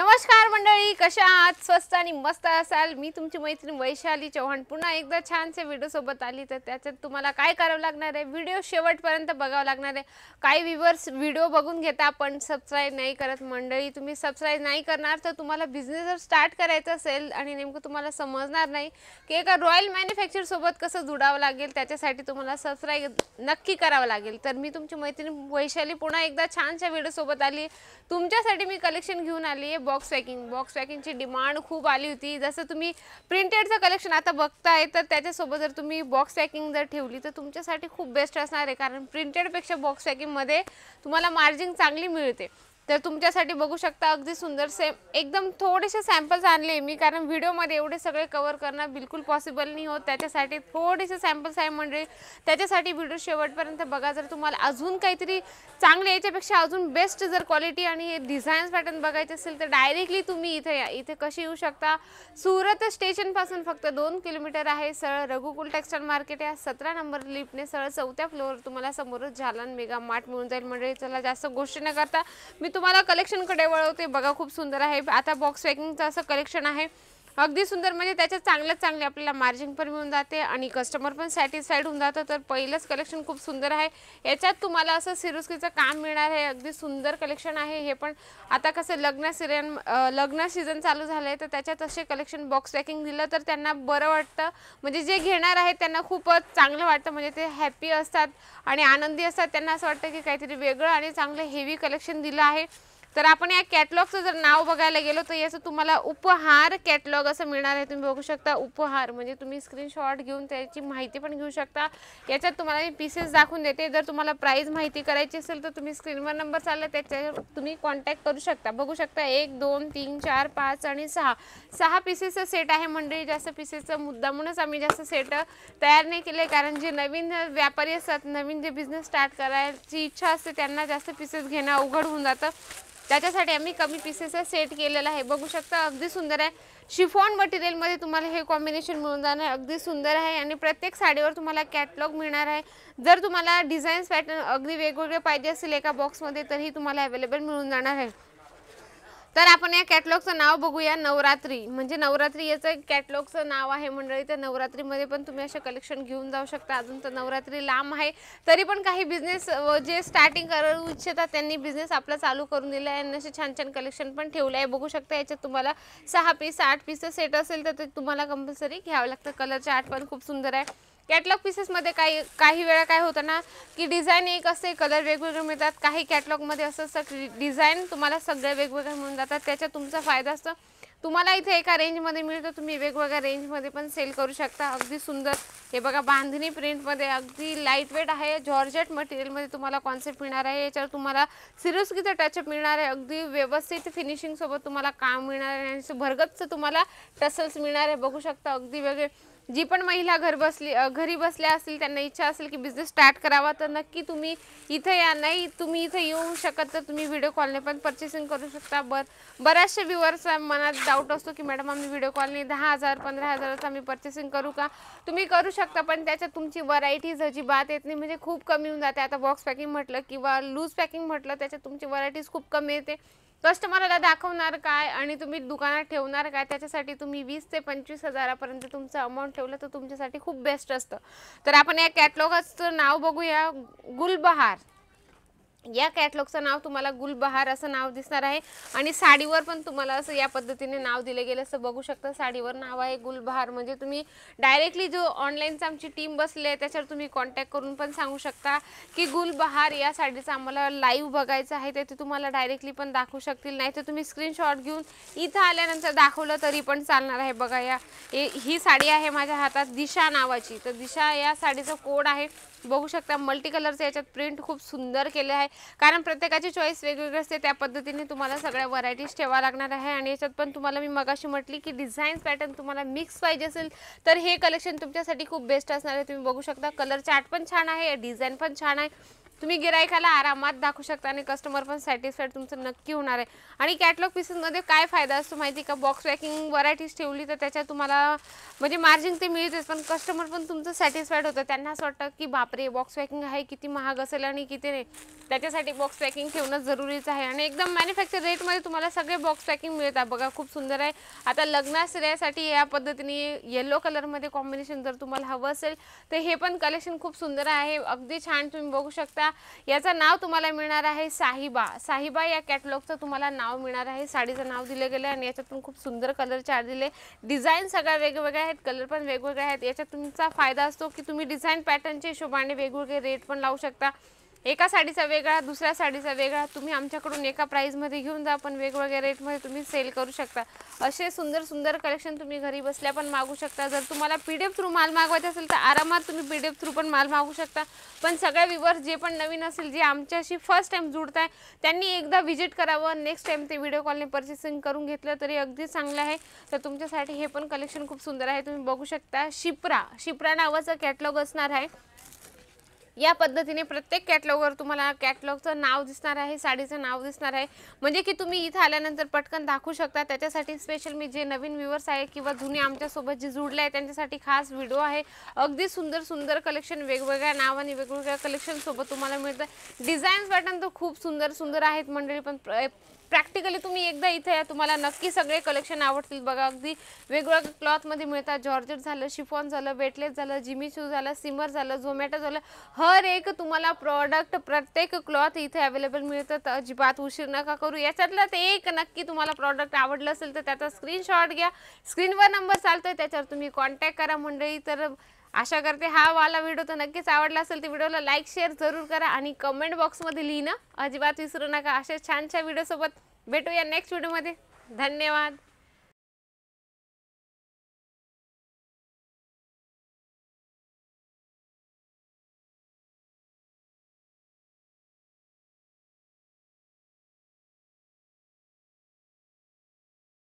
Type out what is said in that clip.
नमस्कार मंडळी, कशा आहात? स्वस्त आणि मस्त असाल. मी तुमची मैत्रीण वैशाली चव्हाण पुन्हा एकदा छानसे व्हिडिओ सोबत आली. तर त्याच्यात तुम्हाला काय करावं लागणार आहे, व्हिडिओ शेवटपर्यंत बघावं लागणार आहे. काही व्ह्यूअर्स व्हिडिओ बघून घेता पण सबस्क्राइब नाही करत. मंडळी, तुम्ही सबस्क्राइब नाही करणार तर तुम्हाला बिझनेस जर स्टार्ट करायचा असेल आणि नेमकं तुम्हाला समजणार नाही की एका रॉयल मॅन्युफॅक्चर सोबत कसं जोडावं लागेल, त्याच्यासाठी तुम्हाला सबस्क्राइब नक्की करावं लागेल. तर मी तुमची मैत्रीण वैशाली पुन्हा एकदा छानशा व्हिडिओ सोबत आली. तुमच्यासाठी मी कलेक्शन घेऊन आली आहे बॉक्स पॅकिंगची डिमांड खूप आली होती. जसं तुम्ही प्रिंटेडचं कलेक्शन आता बघताय तर त्याच्यासोबत जर तुम्ही बॉक्स पॅकिंग जर ठेवली तर तुमच्यासाठी खूप बेस्ट असणार आहे, कारण प्रिंटेडपेक्षा बॉक्स पॅकिंगमध्ये तुम्हाला मार्जिन चांगली मिळते. तर तुमच्यासाठी बघू शकता अगदी सुंदर एकदम थोडेसे सॅम्पल्स आणले मी, कारण व्हिडिओमध्ये एवढे सगळे कव्हर करणं बिलकुल पॉसिबल नाही होत. त्याच्यासाठी थोडेसे सॅम्पल्स आहे म्हणजे त्याच्यासाठी व्हिडिओ शेवटपर्यंत बघा. जर तुम्हाला अजून काहीतरी चांगले याच्यापेक्षा अजून बेस्ट जर क्वालिटी आणि डिझाईन्स पॅटर्न बघायचे असेल तर डायरेक्टली तुम्ही इथे या. इथे कशी येऊ शकता, सुरत स्टेशनपासून फक्त 2 किलोमीटर आहे. सरळ रघुकुल टेक्सटाईल मार्केट या 17 नंबर लिफ्टने सरळ 4थ्या फ्लोअर तुम्हाला समोरच झालन मेगा मार्ट मिळून जाईल. म्हणजे चला जास्त गोष्टी न करता मी तुम्हाला कलेक्शनकडे वळवते. बघा खूप सुंदर आहे. आता बॉक्स पॅकिंगचं असं कलेक्शन आहे अगदी सुंदर, म्हणजे त्याच्यात चांगले आपल्याला मार्जिन पण मिळून जाते आणि कस्टमर पण सॅटिस्फाईड होऊन जातं. तर पहिलंच कलेक्शन खूप सुंदर आहे. याच्यात तुम्हाला असं सिरोस्कीचं काम मिळणार आहे. अगदी सुंदर कलेक्शन आहे हे पण. आता कसं लग्न सीझन चालू झालं आहे तर त्याच्यात असे कलेक्शन बॉक्स पॅकिंग दिलं तर त्यांना बरं वाटतं, म्हणजे जे घेणार आहेत त्यांना खूपच चांगलं वाटतं, म्हणजे ते हॅपी असतात आणि आनंदी असतात. त्यांना असं वाटतं की काहीतरी वेगळं आणि चांगलं हेवी कलेक्शन दिलं आहे. तर आपण या कॅटलॉगचं जर नाव बघायला गेलो तर याचं तुम्हाला उपहार कॅटलॉग असं मिळणार आहे. तुम्ही बघू शकता उपहार, म्हणजे तुम्ही स्क्रीनशॉट घेऊन त्याची माहिती पण घेऊ शकता. याच्यात तुम्हाला मी पीसेस दाखवून देते. जर तुम्हाला प्राइस माहिती करायची असेल तर तुम्ही स्क्रीनवर नंबर चालला त्याच्यावर तुम्ही कॉन्टॅक्ट करू शकता. बघू शकता 1 2 3 4 5 आणि 6 पीसेसचा सेट आहे. म्हणजे जास्त पीसेसचं मुद्दामूनच आम्ही जास्त सेट तयार नाही केले, कारण जे नवीन व्यापारी असतात, नवीन जे बिझनेस स्टार्ट करायची इच्छा असते त्यांना जास्त पीसेस घेणं अवघड होऊन जातं. त्याच्यासाठी आम्ही कमी पीसेसचा सेट केलेला आहे. बघू शकता अगदी सुंदर आहे. शिफॉन मटेरियलमध्ये तुम्हाला हे कॉम्बिनेशन मिळून जाणार आहे. अगदी सुंदर आहे आणि प्रत्येक साडीवर तुम्हाला कॅटलॉग मिळणार आहे. जर तुम्हाला डिझाईन्स पॅटर्न अगदी वेगवेगळे पाहिजे असेल एका बॉक्समध्ये तरीही तुम्हाला अवेलेबल मिळून जाणार आहे. तर आपण या कॅटलॉगचं नाव बघूया. नवरात्री, म्हणजे नवरात्री याचं कॅटलॉगचं नाव आहे मंडळी. तर नवरात्रीमध्ये पण तुम्ही असे कलेक्शन घेऊन जाऊ शकता. अजून तर नवरात्री लांब आहे तरी पण काही बिझनेस जे स्टार्टिंग करू इच्छितात त्यांनी बिझनेस आपला चालू करून दिला आहे आणि असे छान कलेक्शन पण ठेवलं आहे. बघू शकता याच्यात तुम्हाला 6 पीस 8 पीसचं सेट असेल तर ते तुम्हाला कंपल्सरी घ्यावं लागतं. कलरचे आर्ट पण खूप सुंदर आहे. कॅटलॉग पीसेसमध्ये काही वेळा काय होतं ना की डिझाईन एक असते, कलर वेगवेगळे मिळतात. काही कॅटलॉगमध्ये असं असतं डिझाईन तुम्हाला सगळे वेगवेगळे मिळून जातात. त्याचा तुमचा फायदा असतो. तुम्हाला इथे एका रेंजमध्ये मिळतं, तुम्ही वेगवेगळ्या रेंजमध्ये पण सेल करू शकता. अगदी सुंदर हे बघा, बांधणी प्रिंटमध्ये अगदी लाईट वेट आहे. जॉर्जेट मटेरियलमध्ये तुम्हाला कॉन्सेप्ट मिळणार आहे. याच्यावर तुम्हाला सिरोस्कीचं टचअप मिळणार आहे. अगदी व्यवस्थित फिनिशिंगसोबत तुम्हाला काम मिळणार आहे आणि भरगतच तुम्हाला टसल्स मिळणार आहे. बघू शकता अगदी वेगळे. जी पण महिला घरी बसल्या असतील त्यांना इच्छा असेल की बिझनेस स्टार्ट करावा तर नक्की तुम्ही इथे या. नाही तुम्ही इथे येऊ शकत तर तुम्ही व्हिडिओ कॉलने पण परचेसिंग करू शकता. बऱ्याचशा व्ह्यूअर्सच्या मनात डाऊट असतो की मॅडम आम्ही व्हिडिओ कॉलने 10,000 15,000चं आम्ही परचेसिंग करू का? तुम्ही करू शकता, पण त्याच्यात तुमची व्हरायटीज अजिबात येत नाही, म्हणजे खूप कमी होऊन जाते. आता बॉक्स पॅकिंग म्हटलं किंवा लूज पॅकिंग म्हटलं त्याच्यात तुमची व्हरायटीज खूप कमी येते. कस्टमरला दाखवणार काय आणि तुम्ही दुकानात ठेवणार काय, त्याच्यासाठी तुम्ही 20 ते 25 हजारापर्यंत तुमचं अमाऊंट ठेवलं तर तुमच्यासाठी खूप बेस्ट असतं. तर आपण या कॅटलॉगचं नाव बघूया. गुलबहार, या कॅटलॉगचं नाव तुम्हाला गुलबहार असं नाव दिसणार आहे आणि साडीवर पण तुम्हाला असं या पद्धतीने नाव दिले गेलं असं बघू शकता. साडीवर नाव आहे गुलबहार. म्हणजे तुम्ही डायरेक्टली जो ऑनलाईनचा आमची टीम बसली आहे त्याच्यावर तुम्ही कॉन्टॅक्ट करून पण सांगू शकता की गुलबहार या साडीचं आम्हाला लाईव्ह बघायचं आहे, तर ते तुम्हाला डायरेक्टली पण दाखवू शकतील. नाही तर तुम्ही स्क्रीनशॉट घेऊन इथं आल्यानंतर दाखवलं तरी पण चालणार आहे. बघा ही साडी आहे माझ्या हातात दिशा नावाची. तर दिशा या साडीचा कोड आहे. बघू शकता मल्टी कलरचं याच्यात प्रिंट खूप सुंदर केले आहे, कारण प्रत्येकाची चॉईस वेगवेगळी असते. त्या पद्धतीने तुम्हाला सगळ्या व्हरायटीज ठेवा लागणार आहे. आणि याच्यात पण तुम्हाला मी मगाशी म्हटली की डिझाईन्स पॅटर्न तुम्हाला मिक्स पाहिजे असेल तर हे कलेक्शन तुमच्यासाठी खूप बेस्ट असणार आहे. तुम्ही बघू शकता कलर चार्ट पण छान आहे, डिझाईन पण छान आहे. तुम्ही गिरायकाला आरामात दाखवू शकता आणि कस्टमर पण सॅटिस्फाईड तुमचं नक्की होणार आहे. आणि कॅटलॉग पीसेसमध्ये काय फायदा असतो माहिती का, बॉक्स पॅकिंग व्हरायटीज ठेवली तर त्याच्यात तुम्हाला म्हणजे मार्जिन ते मिळतेच, पण कस्टमर पण तुमचं सॅटिस्फाईड होतं. त्यांना असं वाटतं की बापरे बॉक्स पॅकिंग आहे, किती महाग असेल आणि किती नाही. त्याच्यासाठी बॉक्स पॅकिंग ठेवणं जरुरीचं आहे. आणि एकदम मॅन्युफॅक्चर रेटमध्ये तुम्हाला सगळे बॉक्स पॅकिंग मिळतात. बघा खूप सुंदर आहे. आता लग्न स्त्रियासाठी या पद्धतीने येलो कलरमध्ये कॉम्बिनेशन जर तुम्हाला हवं असेल तर हे पण कलेक्शन खूप सुंदर आहे, अगदी छान तुम्ही बघू शकता. याचं नाव तुम्हाला मिळणार आहे साहिबा. साहिबा या कॅटलॉगचं तुम्हाला नाव मिळणार आहे. साडीचं नाव दिलं गेलं आणि याच्यातून खूप सुंदर कलर चार्ट दिले. डिझाईन सगळ्या वेगवेगळ्या आहेत, कलर पण वेगवेगळे आहेत. याच्यात तुमचा फायदा असतो की तुम्ही डिझाईन पॅटर्नच्या हिशोबाने वेगवेगळे रेट पण लावू शकता. एका साडीचा वेगळा, दुसऱ्या साडीचा वेगळा. तुम्ही आमच्याकडून एका प्राईजमध्ये घेऊन जा, पण वेगवेगळ्या रेटमध्ये तुम्ही सेल करू शकता. असे सुंदर सुंदर कलेक्शन तुम्ही घरी बसल्या पण मागू शकता. जर तुम्हाला PDF थ्रू माल मागवायचा असेल तर आरामात तुम्ही PDF थ्रू पण माल मागू शकता. पण सगळ्या व्ह्यूअर्स जे पण नवीन असेल, जे आमच्याशी फर्स्ट टाइम जुळत आहे, त्यांनी एकदा व्हिजिट करावं. नेक्स्ट टाइम ते व्हिडिओ कॉलने पर्चेसिंग करून घेतलं तरी अगदी चांगलं आहे. तर तुमच्यासाठी हे पण कलेक्शन खूप सुंदर आहे, तुम्ही बघू शकता. शिप्रा नावाचं कॅटलॉग असणार आहे. या पद्धतीने प्रत्येक कॅटलॉगवर तुम्हाला कॅटलॉगचं नाव दिसणार आहे, साडीचं नाव दिसणार आहे, म्हणजे की तुम्ही इथं आल्यानंतर पटकन दाखवू शकता. त्याच्यासाठी स्पेशल मी जे नवीन व्ह्यूअर्स आहे किंवा जुने आमच्यासोबत जे जुडले आहे त्यांच्यासाठी खास व्हिडिओ आहे. अगदी सुंदर सुंदर कलेक्शन वेगवेगळ्या नावाने वेगवेगळ्या कलेक्शनसोबत तुम्हाला मिळतं. डिझाईन्स पॅटर्न तर खूप सुंदर सुंदर आहेत मंडळी, पण प्रॅक्टिकली तुम्ही एकदा इथे या, तुम्हाला नक्की सगळे कलेक्शन आवडतील. बघा अगदी वेगवेगळ्या क्लॉथमध्ये मिळतात. जॉर्जेट झालं, शिफॉन झालं, वेटलेस झालं, जिमीचू झालं, सिमर झालं, झोमॅटो झालं, हर एक तुम्हाला प्रॉडक्ट प्रत्येक क्लॉथ इथे अवेलेबल मिळतं. तर अजिबात उशीर नका करू. याच्यातलं ते एक नक्की तुम्हाला प्रॉडक्ट आवडलं असेल तर त्याचा स्क्रीनशॉट घ्या. स्क्रीनवर नंबर चालतोय, त्याच्यावर तुम्ही कॉन्टॅक्ट करा मंडळी. तर आशा करते हा वाला व्हिडिओ तर नक्कीच आवडला असेल. तर व्हिडिओला लाईक शेअर जरूर करा आणि कमेंट बॉक्समध्ये लिहिणं अजिबात विसरू नका. अशा छानशा व्हिडिओसोबत भेटूया नेक्स्ट व्हिडिओमध्ये. धन्यवाद.